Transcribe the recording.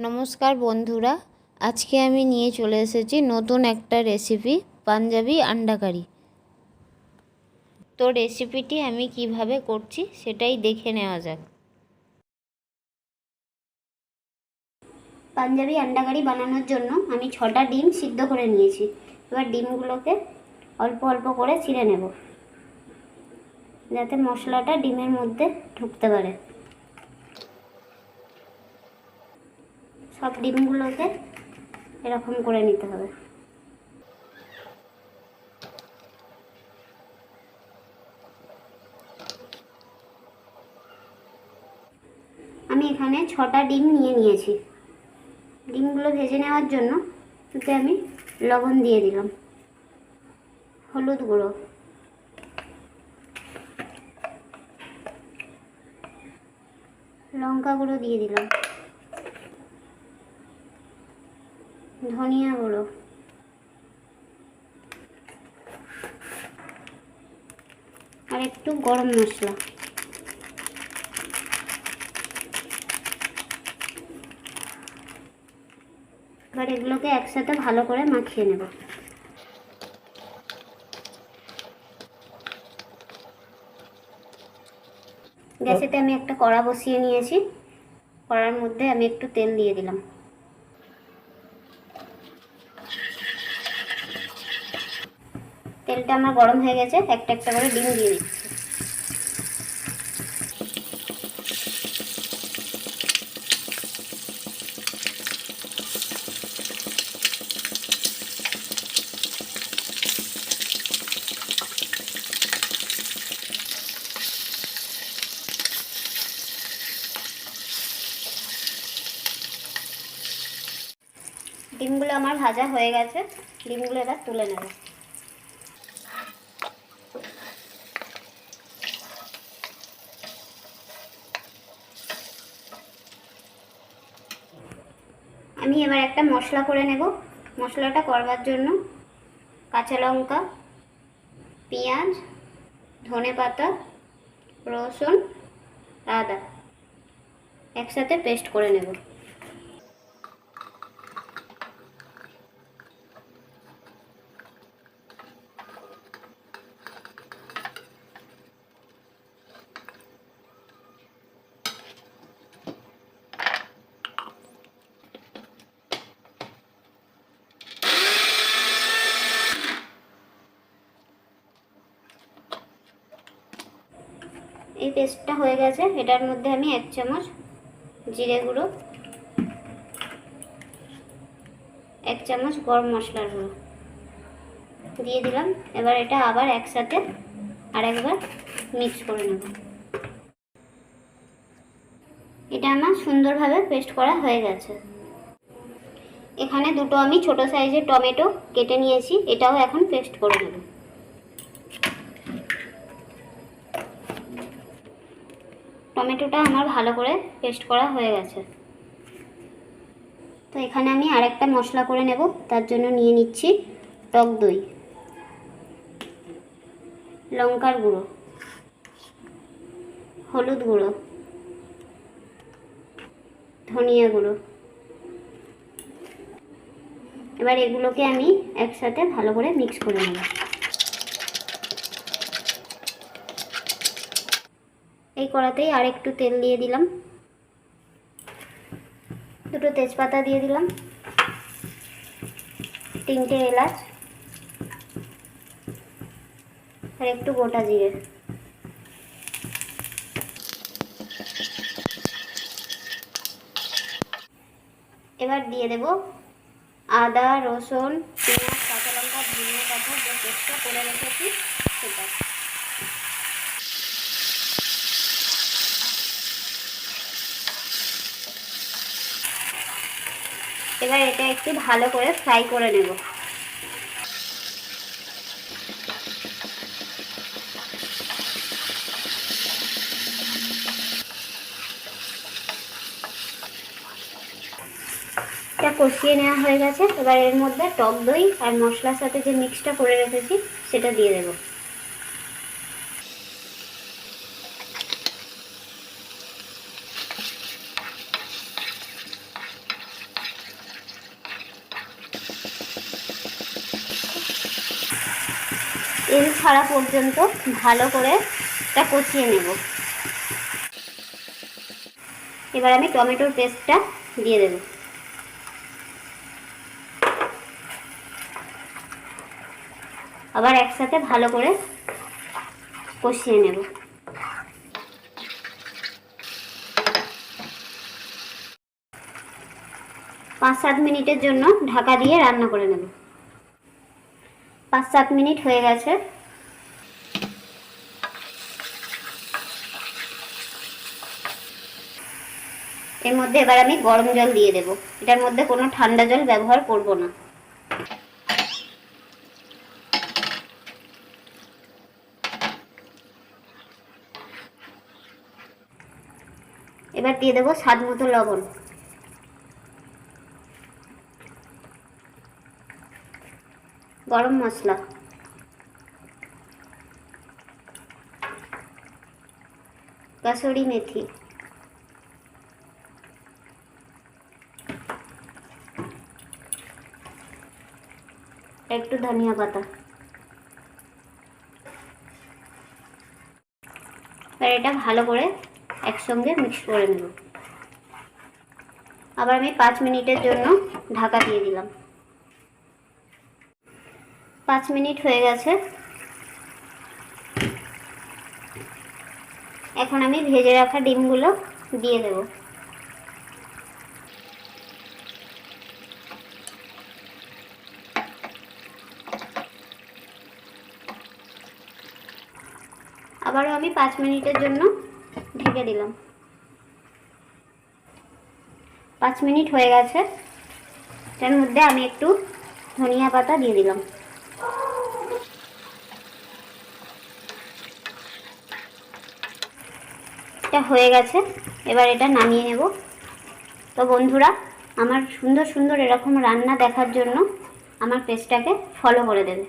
নমস্কার বন্ধুরা, আজকে আমি নিয়ে চলে এসেছি নতুন একটা রেসিপি, পাঞ্জাবি আন্ডা কারি। তো রেসিপিটি আমি কিভাবে করছি সেটাই দেখে নেওয়া যাক। পাঞ্জাবি আন্ডা কারি বানানোর জন্য আমি 6টা ডিম সিদ্ধ করে নিয়েছি। এবার ডিমগুলোকে অল্প অল্প করে ছিঁড়ে নেব, যাতে মশলাটা ডিমের মধ্যে ঢুকতে পারে। সব ডিমগুলোকে এরকম করে নিতে হবে। আমি এখানে 6টা ডিম নিয়েছি। ডিমগুলো ভেজে নেওয়ার জন্য এতে আমি লবণ দিয়ে দিলাম, হলুদ গুঁড়ো, লঙ্কা গুঁড়ো দিয়ে দিলাম, ধনিয়া গুঁড়ো, আর একটু গরম মশলা। এবার এগুলোকে একসাথে ভালো করে মাখিয়ে নেব। গ্যাসেতে আমি একটা কড়া বসিয়ে নিয়েছি। কড়ার মধ্যে আমি একটু তেল দিয়ে দিলাম। তেলটা আমার গরম হয়ে গেছে, একটা একটা করে ডিম দিয়ে দিচ্ছি। ডিমগুলো আমার ভাজা হয়ে গেছে, ডিমগুলো এবার তুলে নেব। আমি এবার একটা মশলা করে নেব। মশলাটা করবার জন্য কাঁচা লঙ্কা, পেঁয়াজ, ধনেপাতা, রসুন, আদা একসাথে পেস্ট করে নেব। এই পেস্টটা হয়ে গেছে। এটার মধ্যে আমি 1 চামচ জিরে গুঁড়ো, 1 চামচ গরম মশলার গুঁড়ো দিয়ে দিলাম। এবার এটা আবার একসাথে আরেকবার মিক্স করে নেব। এটা আমার সুন্দরভাবে পেস্ট করা হয়ে গেছে। এখানে দুটো আমি ছোট সাইজের টমেটো কেটে নিয়েছি, এটাও এখন পেস্ট করে নেব। টমেটোটা আমার ভালো করে পেস্ট করা হয়ে গেছে। তো এখানে আমি আরেকটা মশলা করে নেব। তার জন্য নিয়ে নিচ্ছি টক দই, লঙ্কার গুঁড়ো, হলুদ গুঁড়ো, ধনিয়া গুঁড়ো। এবার এগুলোকে আমি একসাথে ভালো করে মিক্স করে নেব। এই কড়াতেই আর একটু তেল দিয়ে দিলাম, দুটো তেজপাতা দিয়ে দিলাম, 3টে এলাচ আর একটু গোটা জিরে। এবার দিয়ে দেব আদা, রসুন, পেঁয়াজ, কাঁচা লঙ্কা, ধনিয়া পাতা যে পেস্টটা করে রেখেছি সেটা। এবার এটা একটু ভালো করে ফ্রাই করে নেব। এটা কষিয়ে নেওয়া হয়ে গেছে। এবার এর মধ্যে টক দই আর মশলার সাথে যে মিক্সটা করে রেখেছি সেটা দিয়ে দেব। তেল ছাড়া পর্যন্ত ভালো করে এটা কষিয়ে নেব। এবার আমি টমেটোর পেস্টটা দিয়ে দেব। আবার একসাথে ভালো করে কষিয়ে নেব। 5-7 মিনিটের জন্য ঢাকা দিয়ে রান্না করে নেব। 5-7 মিনিট হয়ে গেছে। এর মধ্যে এবার আমি গরম জল দিয়ে দেব। এটার মধ্যে কোনো ঠান্ডা জল ব্যবহার করব না। এবার দিয়ে দেব স্বাদ মতো লবণ, গরম মশলা, কাসুরি মেথি, একটু ধনিয়া পাতা। এবার এটা ভালো করে একসঙ্গে মিক্স করে নেব। আবার আমি 5 মিনিটের জন্য ঢাকা দিয়ে দিলাম। 5 মিনিট হয়ে গেছে। এখন আমি ভেজে রাখা ডিমগুলো দিয়ে দেব। আবারও আমি 5 মিনিটের জন্য ঢেকে দিলাম। 5 মিনিট হয়ে গেছে। তার মধ্যে আমি একটু ধনিয়া পাতা দিয়ে দিলাম। এটা হয়ে গেছে। এবার এটা নামিয়ে নেব। তো বন্ধুরা, আমার সুন্দর সুন্দর এরকম রান্না দেখার জন্য আমার পেজটাকে ফলো করে দেবে।